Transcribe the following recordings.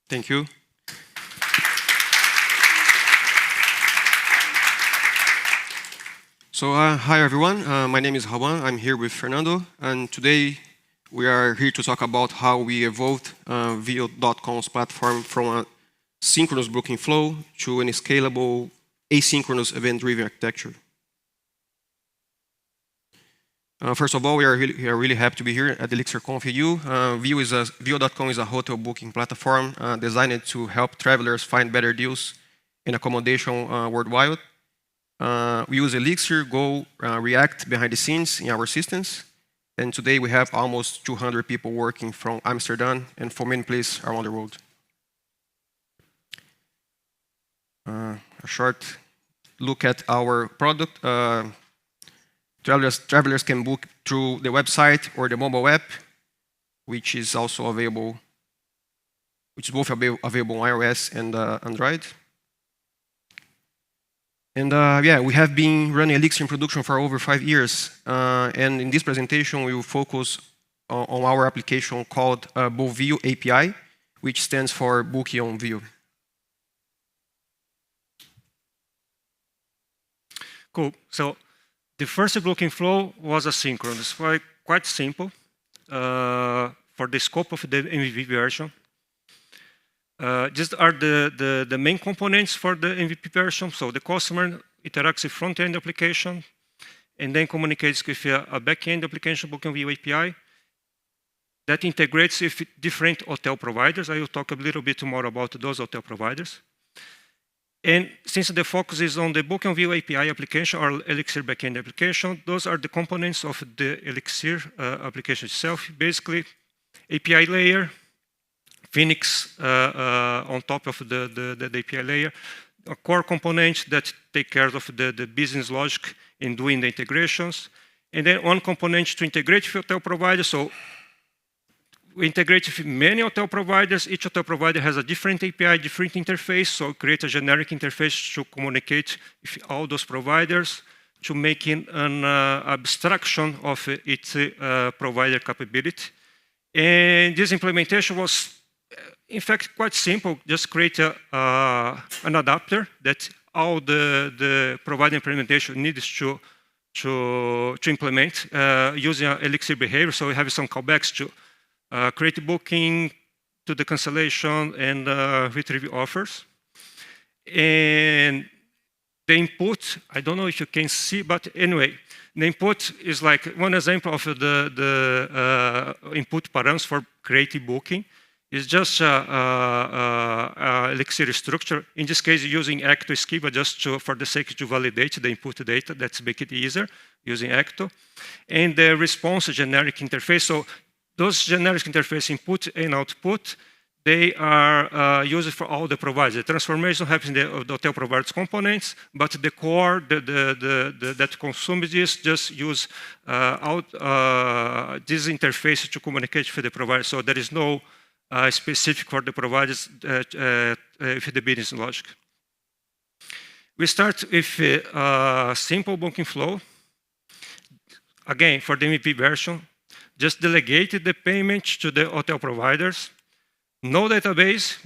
Thank you. So, hi everyone. My name is Rauan. I'm here with Fernando, and today we are here to talk about how we evolved Veo.com's platform from a synchronous booking flow to an scalable, asynchronous event-driven architecture. First of all, we are really happy to be here at ElixirConf EU. Veo.com is a hotel booking platform designed to help travelers find better deals and accommodation worldwide. We use Elixir, Go, React behind the scenes in our systems. And today we have almost 200 people working from Amsterdam and from many places around the world. A short look at our product. Travelers can book through the website or the mobile app, which is also available, which is both available on iOS and Android. And yeah, we have been running Elixir in production for over 5 years. And in this presentation, we will focus on our application called Veo API, which stands for Booking on Veo. Cool. So the first booking flow was asynchronous, quite simple for the scope of the MVP version. These are the main components for the MVP version. So the customer interacts with front-end application and then communicates with a back-end application, Booking Veo API, that integrates with different hotel providers. I will talk a little bit more about those hotel providers. And since the focus is on the Booking Veo API application or Elixir backend application, those are the components of the Elixir application itself. Basically, API layer, Phoenix on top of the API layer, a core component that take care of the business logic in doing the integrations, and then one component to integrate with hotel providers. So we integrate with many hotel providers. Each hotel provider has a different API, different interface, so create a generic interface to communicate with all those providers, to making an abstraction of its provider capability. And this implementation was, in fact, quite simple. Just create an adapter that all the provider implementation needs to implement using Elixir behavior. So we have some callbacks to create a booking, to the cancellation, and retrieve offers. And the input, I don't know if you can see, but anyway, the input is like one example of the input params for creating booking. It's just Elixir structure. In this case, using Ecto Schema just for the sake to validate the input data. That's make it easier using Ecto. And the response generic interface. So those generic interface input and output, they are used for all the providers. The transformation happens in the hotel providers components, but the core that consumes this just use this interface to communicate with the provider. So there is no specific for the providers with the business logic. We start with a simple booking flow. Again, for the MVP version, just delegate the payment to the hotel providers, no database,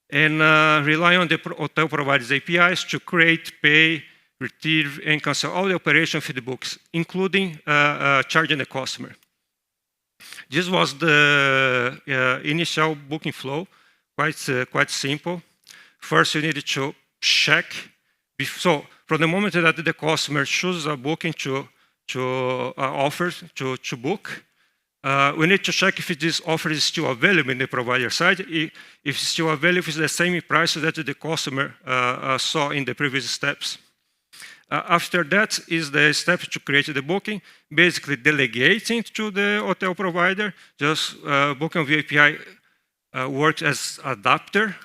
and rely on the hotel providers' APIs to create, pay, retrieve, and cancel all the operations for the books, including charging the customer. This was the initial booking flow, quite simple. First, you need to check. So, from the moment that the customer chooses a booking to book, we need to check if this offer is still available in the provider side. If it's still available, it's the same price that the customer saw in the previous steps. After that is the step to create the booking, basically delegating to the hotel provider. Just Booking Veo API works as adapter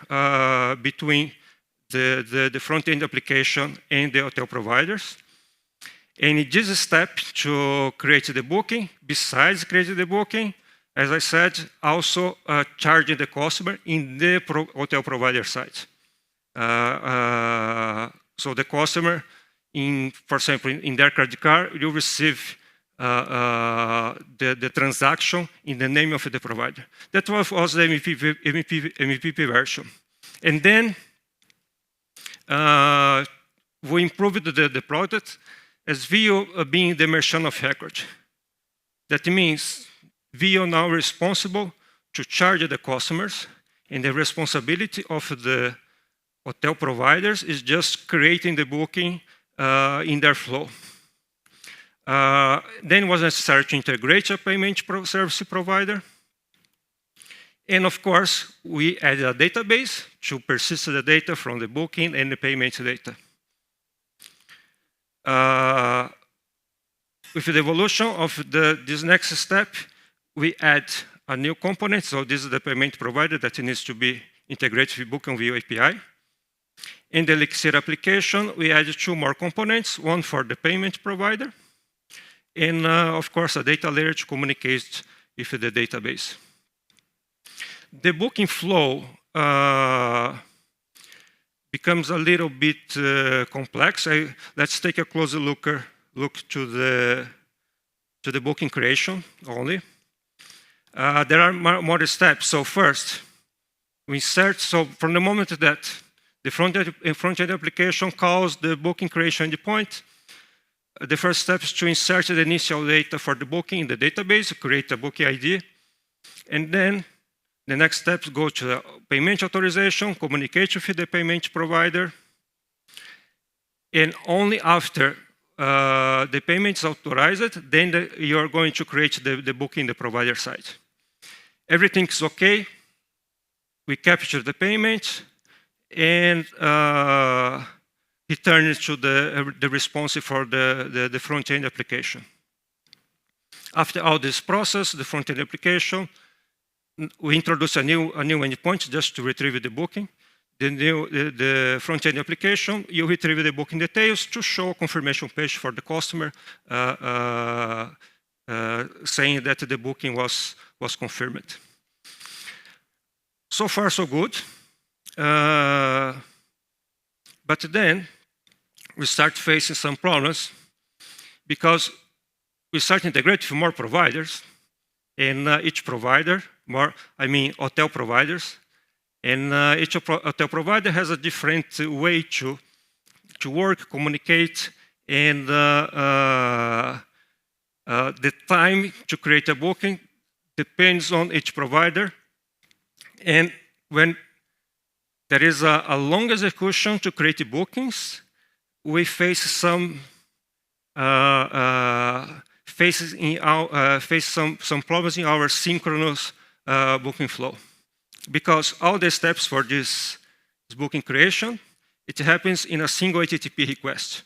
between the front-end application and the hotel providers. And in this step to create the booking, besides creating the booking, as I said, also charging the customer in the hotel provider side. So the customer, for example, in their credit card, you receive the transaction in the name of the provider. That was the MVP version. And then we improved the product as Vio being the merchant of record. That means Vio now responsible to charge the customers, and the responsibility of the hotel providers is just creating the booking in their flow. Then it was necessary to integrate a payment service provider. And of course, we added a database to persist the data from the booking and the payment data. With the evolution of this next step, we add a new component. So this is the payment provider that needs to be integrated with Booking View API. In the Elixir application, we added 2 more components, one for the payment provider, and of course, a data layer to communicate with the database. The booking flow becomes a little bit complex. Let's take a closer look to the booking creation only. There are more steps. So first, we insert. So from the moment that the front-end application calls the booking creation endpoint, the first step is to insert the initial data for the booking in the database, create a booking ID, and then the next steps go to the payment authorization, communicate with the payment provider, and only after the payment is authorized, then you're going to create the booking in the provider side. Everything is okay. We capture the payment and return it to the response for the front-end application. After all this process, the front-end application, we introduce a new endpoint just to retrieve the booking. The front-end application, you retrieve the booking details to show a confirmation page for the customer saying that the booking was confirmed. So far, so good. But then we start facing some problems because we start integrating with more providers, and each provider, hotel providers, and each hotel provider has a different way to work, communicate, and the time to create a booking depends on each provider. And when there is a long execution to create bookings, we face some some problems in our synchronous booking flow, because all the steps for this booking creation, it happens in a single HTTP request.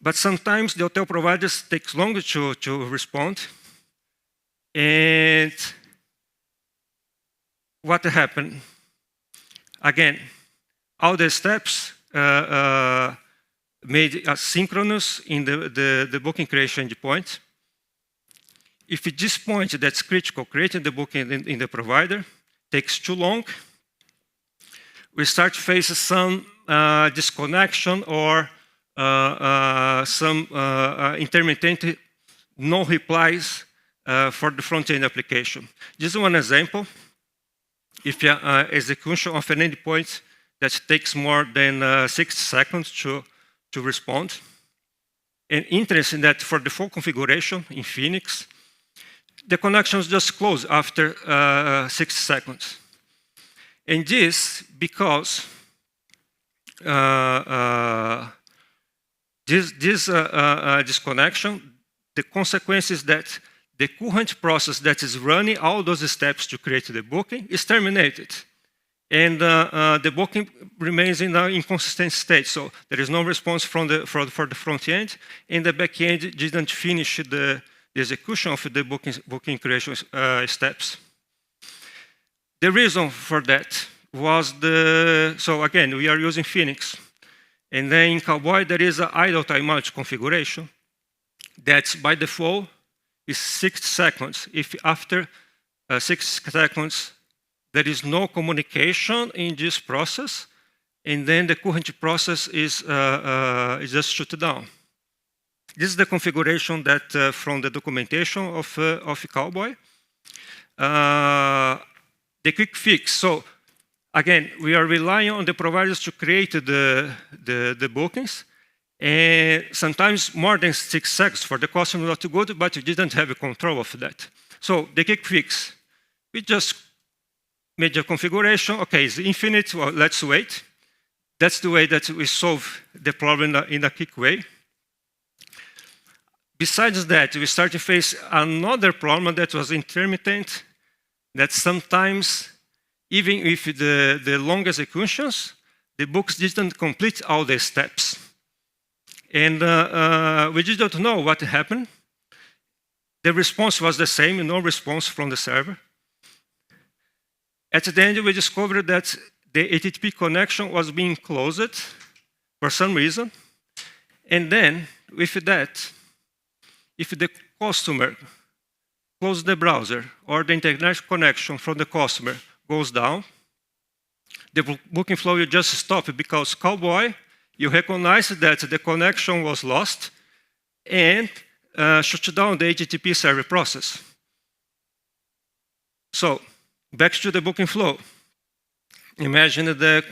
But sometimes the hotel providers take longer to respond, and what happened? Again, all the steps made asynchronous in the booking creation endpoint. If at this point that's critical, creating the booking in the provider takes too long, we start facing some disconnection or some intermittent no replies for the front-end application. This is one example. If you execution of an endpoint that takes more than 60 seconds to respond. And interesting that for the full configuration in Phoenix, the connections just close after 60 seconds. And this because this disconnection, the consequence is that the current process that is running all those steps to create the booking is terminated. And the booking remains in an inconsistent state. So there is no response for the front end, and the back end didn't finish the execution of the booking creation steps. The reason for that was so again, we are using Phoenix. And then in Cowboy, there is an idle timeout configuration that's by default is 6 seconds. If after 6 seconds, there is no communication in this process, and then the current process is just shut down. This is the configuration that from the documentation of Cowboy. The quick fix. So again, we are relying on the providers to create the bookings. And sometimes more than 6 seconds for the customer not to go to, but you didn't have a control of that. So the quick fix, we just made a configuration. Okay, it's infinite, well, let's wait. That's the way that we solve the problem in a quick way. Besides that, we start to face another problem that was intermittent, that sometimes, even with the long executions, the books didn't complete all the steps. And we didn't know what happened. The response was the same, no response from the server. At the end, we discovered that the HTTP connection was being closed for some reason. And then, with that, if the customer closes the browser or the internet connection from the customer goes down, the booking flow will just stop because Cowboy, you recognize that the connection was lost and shut down the HTTP server process. So, back to the booking flow. Imagine the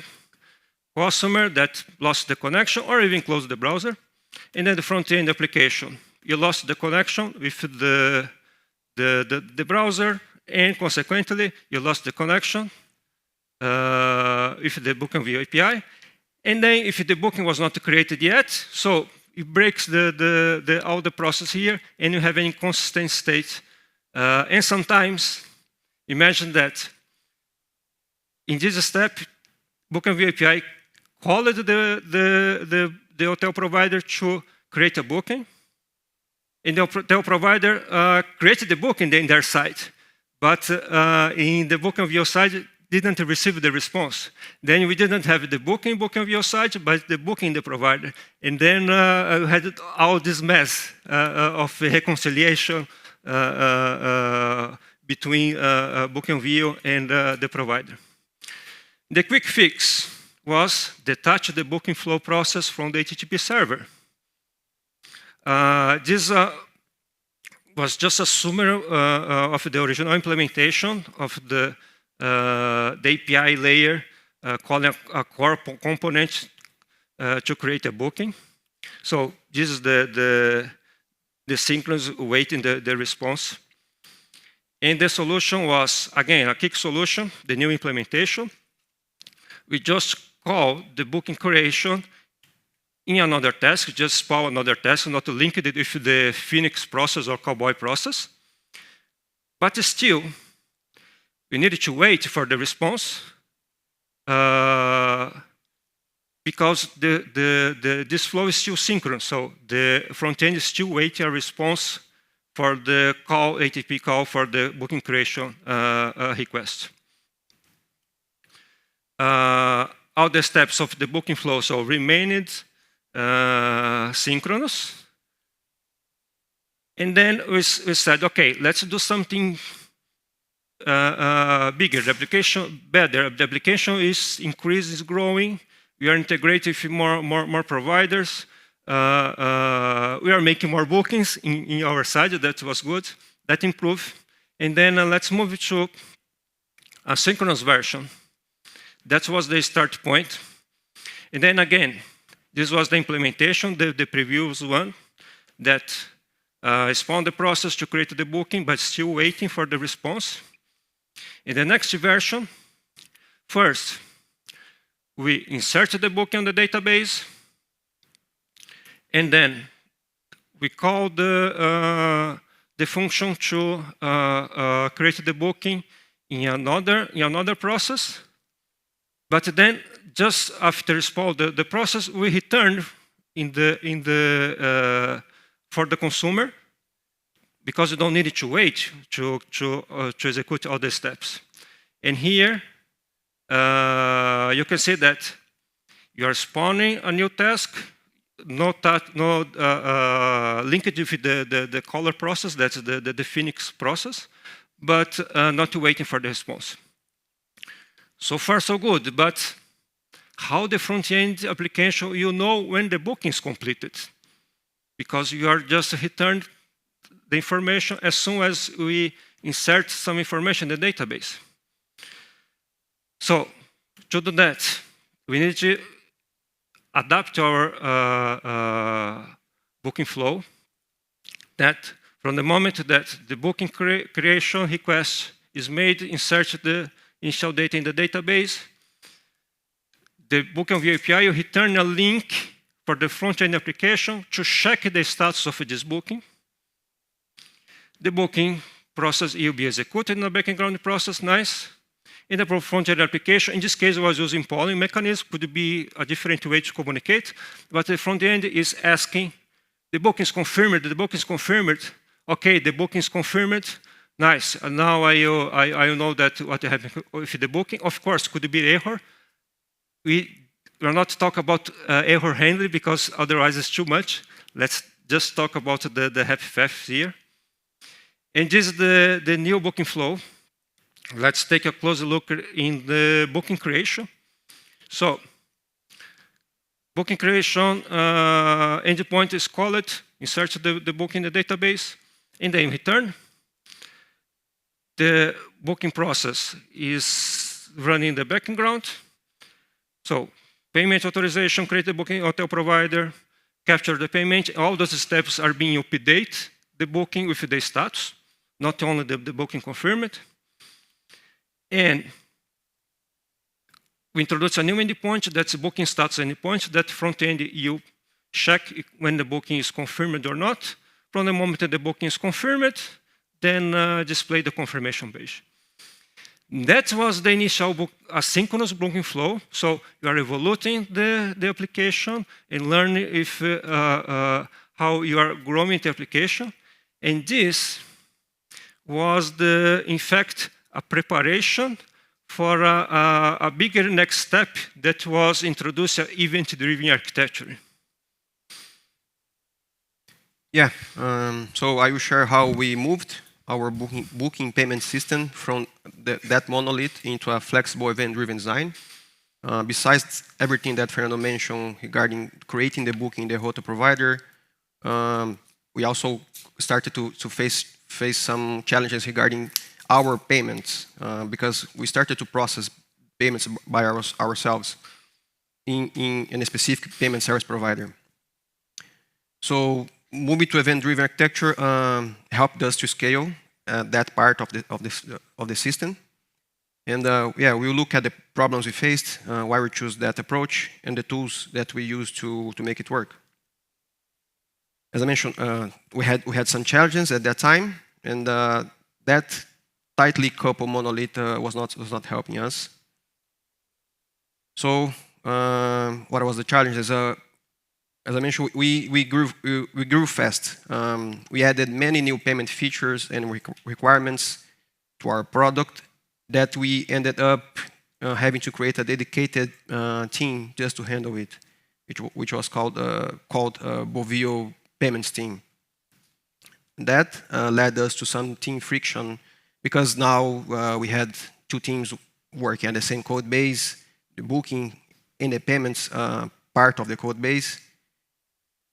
customer that lost the connection or even closed the browser, and then the front-end application. You lost the connection with the browser, and consequently, you lost the connection with the booking via API. And then if the booking was not created yet, so it breaks all the process here, and you have an inconsistent state. And sometimes, imagine that in this step, booking via API called the hotel provider to create a booking, and the hotel provider created the booking in their site, but in the booking via side, didn't receive the response. Then we didn't have the booking of your site, but the booking the provider. And then we had all this mess of reconciliation between booking view and the provider. The quick fix was detach the booking flow process from the HTTP server. This was just a summary of the original implementation of the API layer calling a core component to create a booking. So this is the synchronous waiting the response. And the solution was, again, a quick solution, the new implementation. We just call the booking creation in another task, just spawn another task, not to link it with the Phoenix process or Cowboy process. But still, we needed to wait for the response because this flow is still synchronous. So the front end is still waiting a response for the call, HTTP call for the booking creation request. All the steps of the booking flow so remained synchronous. And then we said, okay, let's do something bigger. The application better. The application is growing. We are integrating with more providers. We are making more bookings in our side. That was good. That improved. And then let's move to a synchronous version. That was the start point. And then again, this was the implementation, the previous one that spawned the process to create the booking, but still waiting for the response. In the next version, first, we inserted the booking on the database, and then we called the function to create the booking in another process. But then, just after spawn the process, we returned for the consumer, because you don't need to wait to execute all the steps. And here, you can see that you are spawning a new task, linked with the caller process, that's the Phoenix process, but not waiting for the response. So far, so good, but how the front-end application, you know when the booking is completed? because you are just return the information as soon as we insert some information in the database. So to do that, we need to adapt our booking flow that from the moment that the booking creation request is made, insert the initial data in the database, the booking view API will return a link for the front-end application to check the status of this booking. The booking process will be executed in the background process, nice. In the front-end application, in this case, I was using polling mechanism, could be a different way to communicate, but the front-end is asking, the booking is confirmed, the booking is confirmed, okay, the booking is confirmed, nice, and now I know that what happened with the booking. Of course, could be error. We will not talk about error handling because otherwise it's too much. Let's just talk about the happy path here. And this is the new booking flow. Let's take a closer look in the booking creation. So, booking creation endpoint is called, insert the booking in the database, and then return. The booking process is running in the background. So, payment authorization, create the booking hotel provider, capture the payment. All those steps are being updated, the booking with the status, not only the booking confirmed. And we introduce a new endpoint, that's booking status endpoint, that front end you check when the booking is confirmed or not. From the moment that the booking is confirmed, then display the confirmation page. That was the initial asynchronous booking flow. So you are evaluating the application and learning if, how you are growing the application. And this was, in fact, a preparation for a bigger next step that was introduce an event-driven architecture. Yeah, so I will share how we moved our booking payment system from that monolith into a flexible event-driven design. Besides everything that Fernando mentioned regarding creating the booking, the hotel provider, we also started to face some challenges regarding our payments because we started to process payments by ourselves in a specific payment service provider. So moving to event-driven architecture helped us to scale that part of the system. And yeah, we'll look at the problems we faced, why we chose that approach, and the tools that we use to make it work. As I mentioned, we had some challenges at that time, and that tightly coupled monolith was not helping us. So what was the challenges? As I mentioned, we grew fast. We added many new payment features and requirements to our product that we ended up having to create a dedicated team just to handle it, which was called Bovio Payments team. That led us to some team friction because now we had two teams working on the same code base, the booking and the payments part of the code base.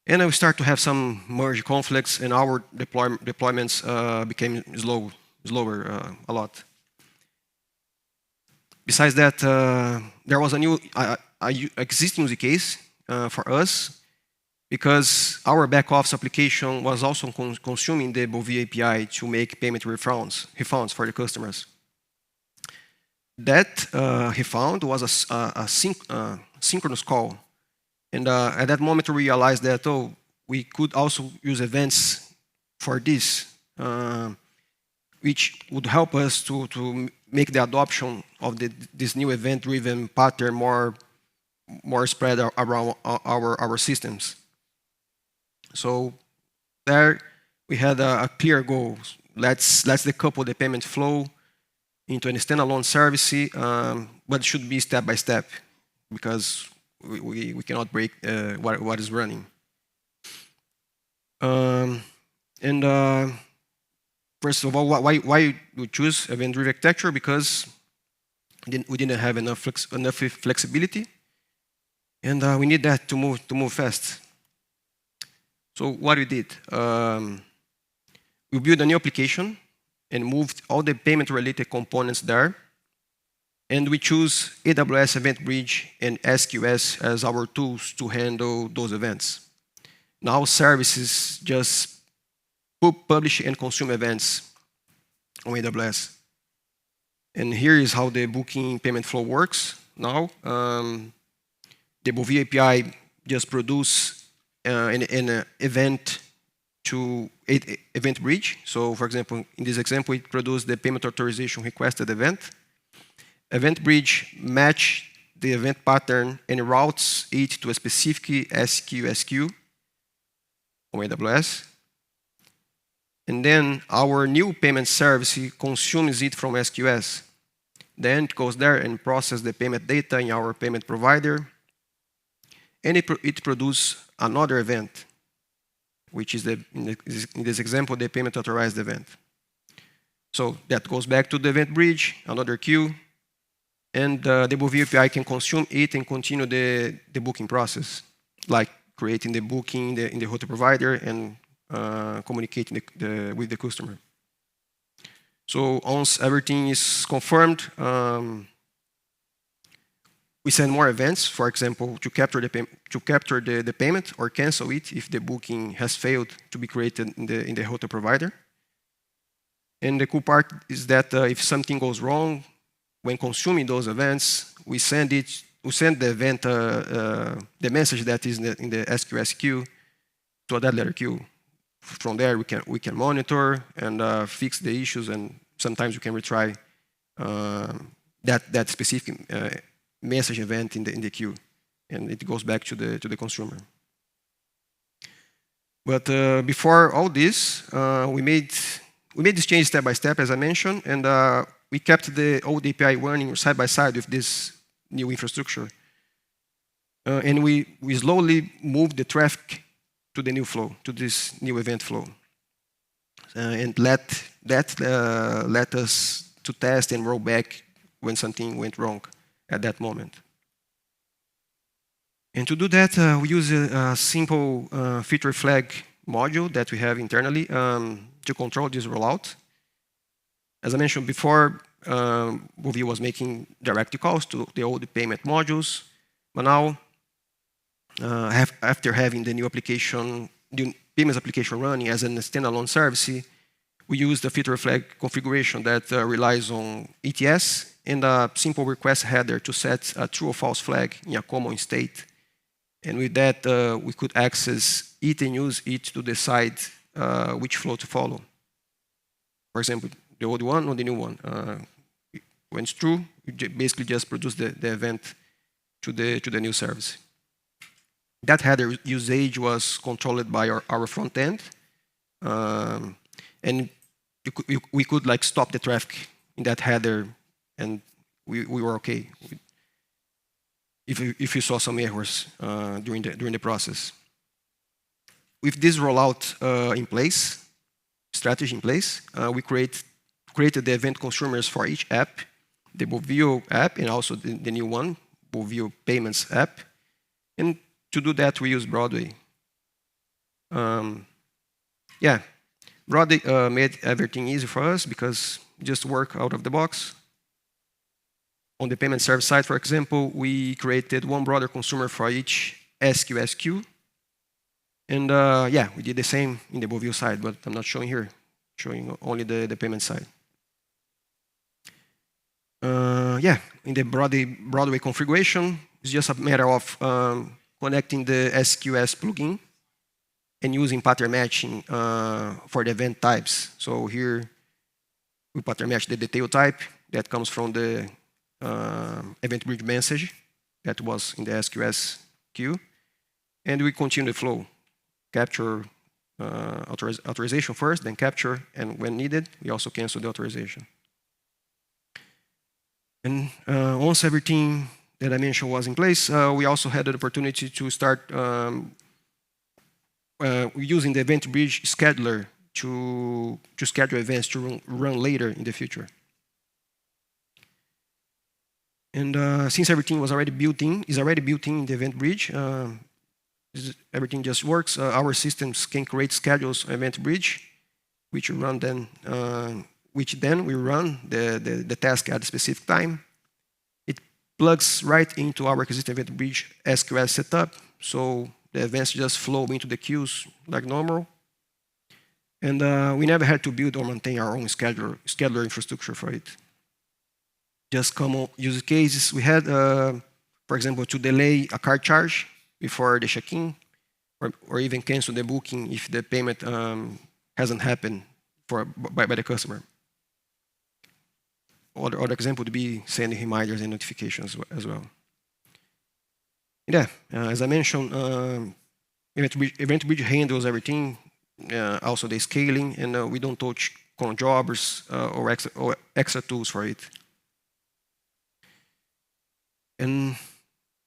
And we start to have some merge conflicts, and our deployments became slower a lot. Besides that, there was a new existing use case for us because our back office application was also consuming the Bovio API to make payment refunds for the customers. That refund was a synchronous call. And at that moment, we realized that, oh, we could also use events for this, which would help us to make the adoption of this new event-driven pattern more spread around our systems. So there we had a clear goal. Let's decouple the payment flow into a standalone service, but it should be step by step because we cannot break what is running. First of all, why we choose event-driven architecture? Because we didn't have enough flexibility, and we need that to move fast. So what we did, we built a new application and moved all the payment-related components there. And we choose AWS Event Bridge and SQS as our tools to handle those events. Now services just publish and consume events on AWS. And here is how the booking payment flow works now. The Bovio API just produce an event to event bridge. So for example, in this example, it produced the payment authorization requested event. Event bridge match the event pattern and routes it to a specific SQS on AWS. And then our new payment service consumes it from SQS. Then it goes there and processes the payment data in our payment provider. And it produces another event, which is, in this example, the payment authorized event. So that goes back to the event bridge, another queue. And the Bovio API can consume it and continue the booking process, like creating the booking in the hotel provider and communicating with the customer. So once everything is confirmed, we send more events, for example, to capture the payment or cancel it if the booking has failed to be created in the hotel provider. And the cool part is that if something goes wrong, when consuming those events, we send the event, the message that is in the SQS queue to a dead letter queue. From there, we can monitor and fix the issues, and sometimes we can retry that specific message event in the queue, and it goes back to the consumer. But before all this, we made this change step by step, as I mentioned, and we kept the old API running side by side with this new infrastructure. And we slowly moved the traffic to the new flow, to this new event flow. And let us to test and roll back when something went wrong at that moment. And to do that, we use a simple feature flag module that we have internally to control this rollout. As I mentioned before, Bovio was making direct calls to the old payment modules, but now, after having the new application, the payments application running as a standalone service, we use the feature flag configuration that relies on ETS and a simple request header to set a true or false flag in a common state. And with that, we could access it and use it to decide which flow to follow. For example, the old one or the new one. When it's true, we basically just produce the event to the new service. That header usage was controlled by our front end, and we could like stop the traffic in that header, and we were okay if you saw some errors during the process. With this rollout strategy in place, we created the event consumers for each app, the Bovio app, and also the new one, Bovio Payments app. And to do that, we use Broadway. Broadway made everything easy for us because just work out of the box. On the payment service side, for example, we created one broader consumer for each SQS queue. And we did the same in the Bovio side, but I'm not showing here, showing only the payment side. In the Broadway configuration, it's just a matter of connecting the SQS plugin and using pattern matching for the event types. So here, we pattern match the detail type that comes from the event bridge message that was in the SQS queue. And we continue the flow. Capture authorization first, then capture, and when needed, we also cancel the authorization. And once everything that I mentioned was in place, we also had the opportunity to start using the event bridge scheduler to schedule events to run later in the future. And since everything was already built in, the event bridge, Everything just works. Our systems can create schedules on Event Bridge, which we run then we run the task at a specific time. It plugs right into our existing Event Bridge SQL setup, so the events just flow into the queues like normal. And we never had to build or maintain our own scheduler infrastructure for it. Just common use cases. We had, for example, to delay a card charge before the check-in, or even cancel the booking if the payment hasn't happened by the customer. Other example would be sending reminders and notifications as well. Yeah, as I mentioned, Event Bridge handles everything, also the scaling, and we don't touch cron jobbers or extra tools for it. And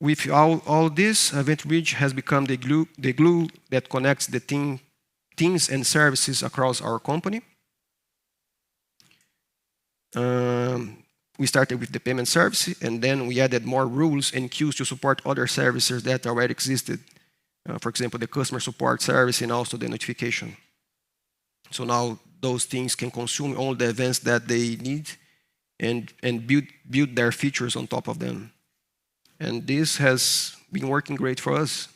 with all this, Event Bridge has become the glue that connects the teams and services across our company. We started with the payment service, and then we added more rules and queues to support other services that already existed. For example, the customer support service and also the notification. So now those things can consume all the events that they need and build their features on top of them. And this has been working great for us.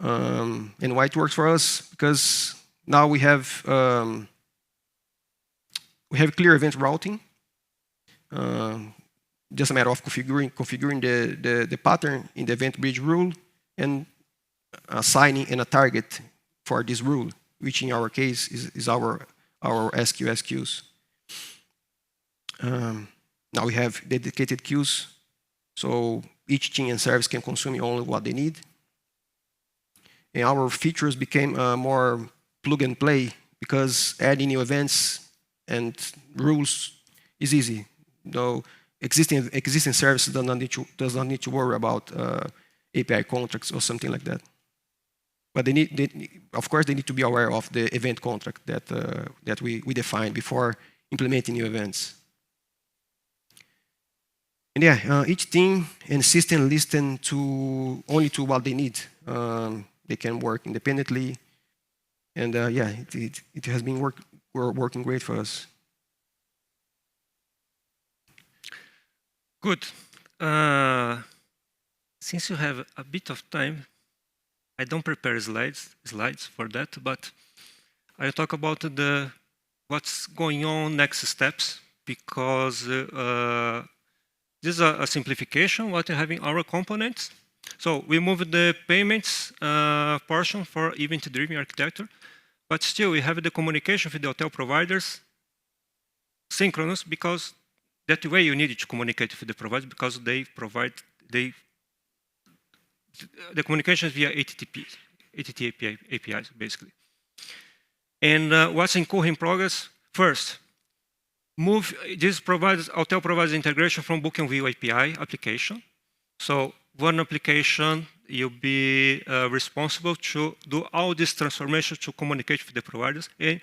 And why it works for us? Because now we have clear event routing. Just a matter of configuring the pattern in the event bridge rule and assigning a target for this rule, which in our case is our SQS queues. Now we have dedicated queues, so each team and service can consume only what they need. And our features became more plug and play because adding new events and rules is easy. Though existing services does not need to worry about API contracts or something like that. But of course, they need to be aware of the event contract that we define before implementing new events. And yeah, each team and system listen only to what they need. They can work independently, and yeah, it has been working great for us. Good. Since you have a bit of time, I don't prepare slides for that, but I'll talk about what's going on next steps, because this is a simplification what you have in our components. So we moved the payments portion for event-driven architecture, but still we have the communication with the hotel providers synchronous, because that way you need to communicate with the providers because they provide the communications via HTTP APIs, basically. And what's in progress? First, this hotel provides integration from Book and View API application. So one application, you'll be responsible to do all this transformation to communicate with the providers and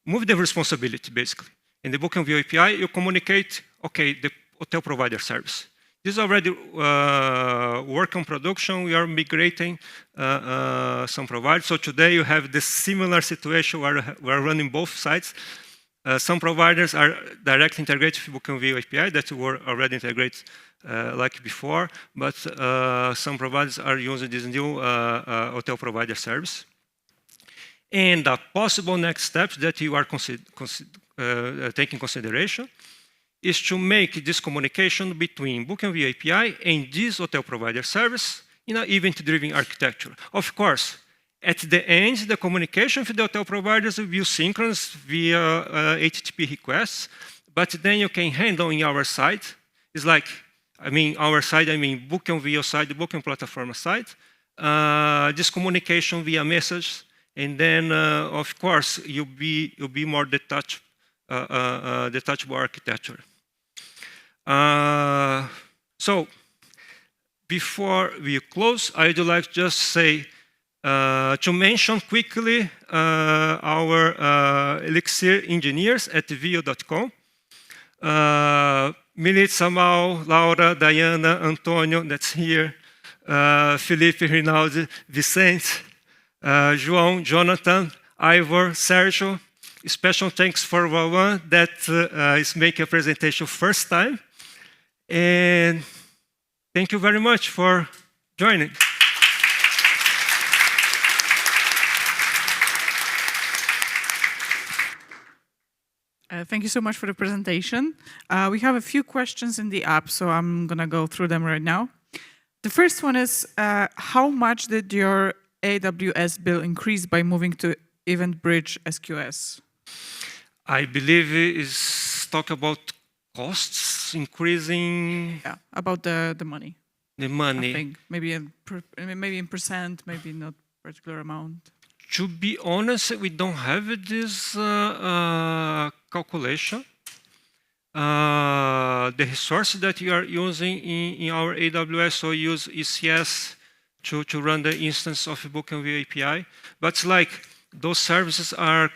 move the responsibility, basically. In the Book and View API, you communicate, okay, the hotel provider service. This is already work on production. We are migrating some providers. So today you have this similar situation where we're running both sides. Some providers are directly integrated with Book and View API that were already integrated like before, but some providers are using this new hotel provider service. And a possible next steps that you are taking consideration is to make this communication between Book and View API and this hotel provider service in an event-driven architecture. Of course, at the end, the communication with the hotel providers will be synchronous via HTTP requests, but then you can handle in our side. It's like, our side, Book and View side, the booking platform side, this communication via message, and then, of course, you'll be more detachable architecture. So, before we close, I'd like to just say, to mention quickly our Elixir engineers at vio.com. Milit, Samal, Laura, Diana, Antonio, that's here. Felipe, Rinaldi, Vicente, João, Jonathan, Ivor, Sergio. Special thanks for Rauan that is making a presentation first time. And thank you very much for joining. Thank you so much for the presentation. We have a few questions in the app, so I'm going to go through them right now. The first one is, how much did your AWS bill increase by moving to EventBridge SQS? I believe is talk about costs increasing. Yeah, about the money. The money. I think maybe in percent, maybe not particular amount. To be honest, we don't have this calculation. The resource that you are using in our AWS, so use ECS to run the instance of BookMV API. But it's like those services are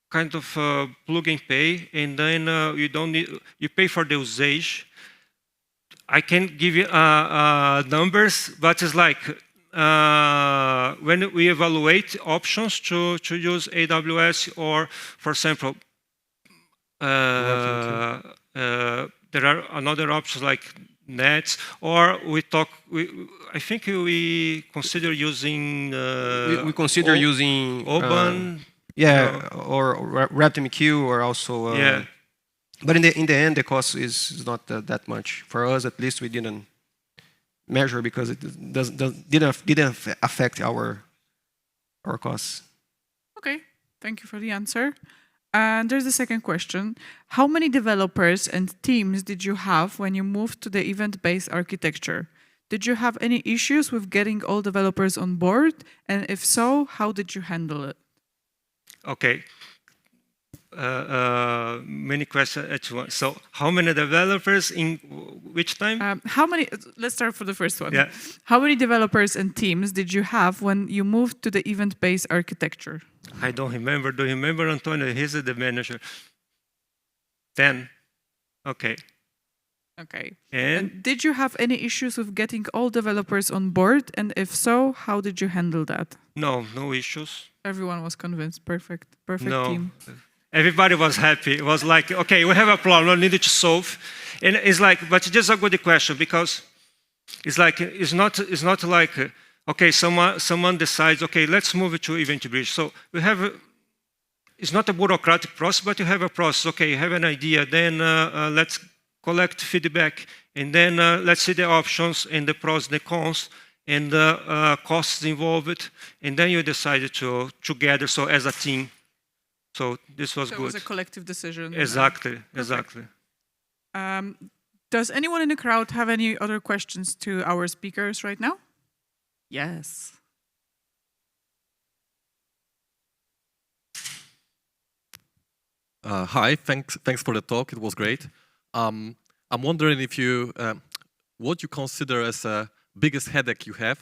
kind of plug and pay, and then you pay for the usage. I can't give you numbers, but it's like when we evaluate options to use AWS, or for example, there are another options like Nets, or I think we consider using. We consider using Open. Or RabbitMQ, or also. Yeah. But in the end, the cost is not that much. For us, at least, we didn't measure because it didn't affect our costs. Okay, thank you for the answer. And there's the second question. How many developers and teams did you have when you moved to the event-based architecture? Did you have any issues with getting all developers on board? And if so, how did you handle it? Okay. Many questions at once. So, how many developers in which time? Let's start for the first one. Yeah. How many developers and teams did you have when you moved to the event-based architecture? I don't remember. Do you remember, Antonio? He's the manager. 10. Okay. Okay. And did you have any issues with getting all developers on board? And if so, how did you handle that? No issues. Everyone was convinced. Perfect team. Everybody was happy. It was like, okay, we have a problem, we need to solve. And it's like, but it's just a good question, because it's like, it's not like, okay, someone decides, okay, let's move it to EventBridge. So we have, it's not a bureaucratic process, but you have a process. Okay, you have an idea, then let's collect feedback, and then let's see the options and the pros and the cons, and the costs involved, and then you decide to together, so as a team. So this was good. It was a collective decision. Exactly. Does anyone in the crowd have any other questions to our speakers right now? Yes. Hi, thanks for the talk. It was great. I'm wondering if what you consider as the biggest headache you had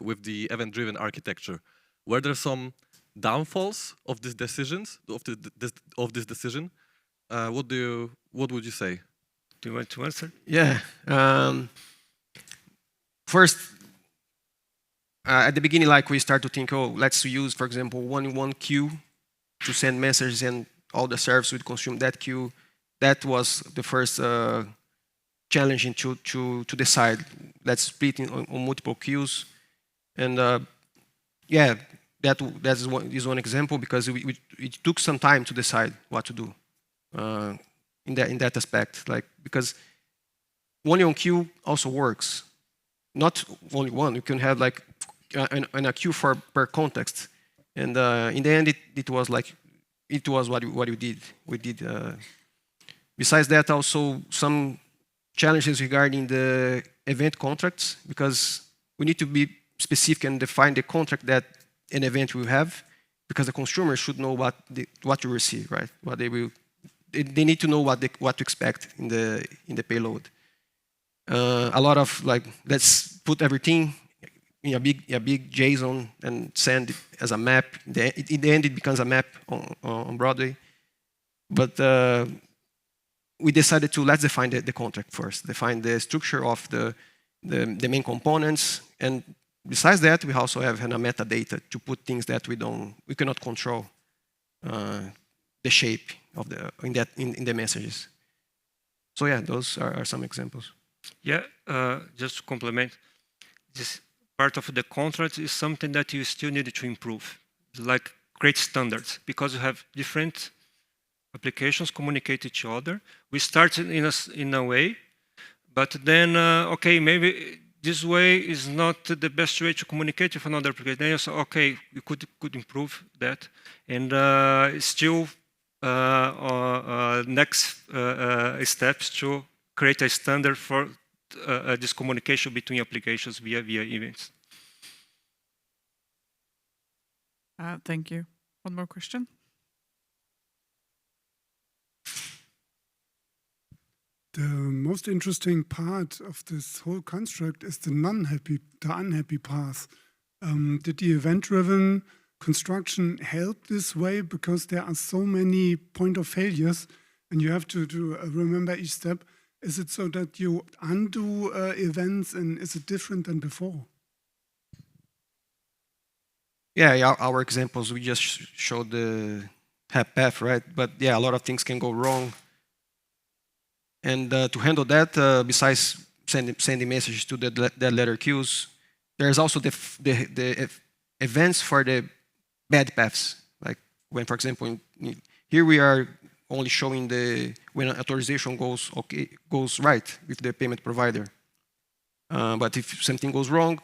with the event-driven architecture. Were there some downfalls of these decisions, of this decision? What would you say? Do you want to answer? Yeah. First, at the beginning, like we start to think, oh, let's use, for example, one queue to send messages, and all the service would consume that queue. That was the first challenging to decide. Let's split on multiple queues, and yeah, that is one example, because it took some time to decide what to do in that aspect. Like, because only on queue also works. Not only one. You can have like a queue per context, and in the end, it was what we did. Besides that, also some challenges regarding the event contracts, because we need to be specific and define the contract that an event will have, because the consumer should know what to receive, right? What they will. They need to know what to expect in the payload. A lot of like, let's put everything in a big JSON and send it as a map. In the end, it becomes a map on Broadway. But we decided to let's define the contract first. Define the structure of the the main components. And besides that, we also have a metadata to put things that we cannot control the shape of in the messages. So yeah, those are some examples. Yeah, just to complement, this part of the contract is something that you still need to improve, like create standards, because you have different applications communicate each other. We started in a way, but then, okay, maybe this way is not the best way to communicate with another application. Then you say, okay, we could improve that. And still, next steps to create a standard for this communication between applications via events. Thank you. One more question. The most interesting part of this whole construct is the unhappy path. Did the event-driven construction help this way? Because there are so many point of failures and you have to remember each step. Is it so that you undo events and is it different than before? Yeah, our examples, we just showed the happy path, right? But yeah, a lot of things can go wrong. And to handle that, besides sending messages to the dead letter queues, there's also the events for the bad paths. Like when, for example, here we are only showing when authorization goes right with the payment provider. But if something goes wrong,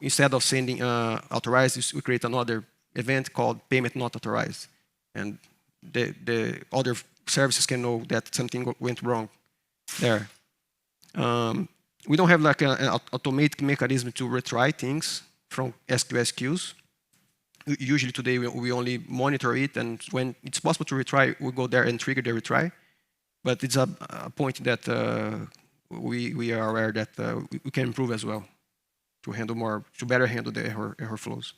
instead of sending authorized, we create another event called payment not authorized, and the other services can know that something went wrong there. We don't have like an automatic mechanism to retry things from SQS queues. Usually today we only monitor it, and when it's possible to retry, we go there and trigger the retry. But it's a point that we are aware that we can improve as well to better handle the error flows.